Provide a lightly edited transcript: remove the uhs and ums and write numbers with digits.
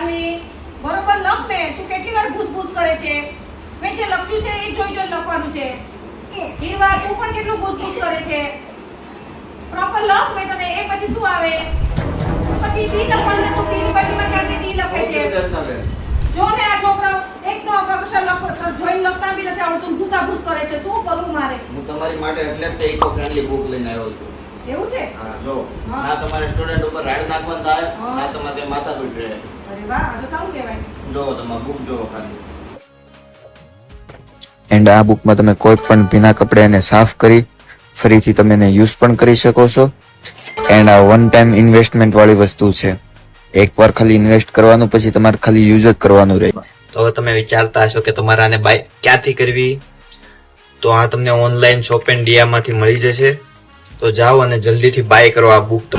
Charlie બરોબર લખ ને. તું કેટલી વાર ઘૂસઘૂસ કરે છે? મેં જે લખ્યું છે એ જોઈ લખવાનું છે. હીરવા તું પણ કેટલું ઘૂસઘૂસ કરે છે? પ્રોપર લખ મેં તને. એ પછી શું આવે? પછી ડી લખવાનું ને. તું ડી ની પટ્ટીમાં ક્યાંથી ડી લખે છે? જો ને આ છોકરો એકનો અક્ષર જોઈને લખતા બી નથી આવડતું, ઘૂસાઘૂસ કરે છે. શું કરું મારે? હું તમારી માટે એટલે જ ઇકો ફ્રેન્ડલી બુક લઈને આવ્યો છું. એવું છે? હા જો ના તમારે સ્ટુડન્ટ ઉપર રાડ નાખવાનું થાય, ના તમારે માથા પીટ રહે. અરે વાહ, આ તો સારું કહેવાય. જો તમારે બુક જો ખાલી. એન્ડ આ બુકમાં તમે કોઈ પણ ભીના કપડાને સાફ કરી ફરીથી તમે એને યુઝ પણ કરી શકો છો. એન્ડ આ વન ટાઈમ ઇન્વેસ્ટમેન્ટ વાળી વસ્તુ છે. એકવાર ખાલી ઇન્વેસ્ટ કરવાનું, પછી તમારે ખાલી યુઝ જ કરવાનું રહે. તો હવે તમે વિચારતા હશો કે તમારે આને બાય ક્યાંથી કરવી? તો આ તમને ઓનલાઈન શોપ એન્ડ ડીઆ માંથી મળી જશે. તો જાઓ અને જલ્દીથી બાય કરો આ બુક.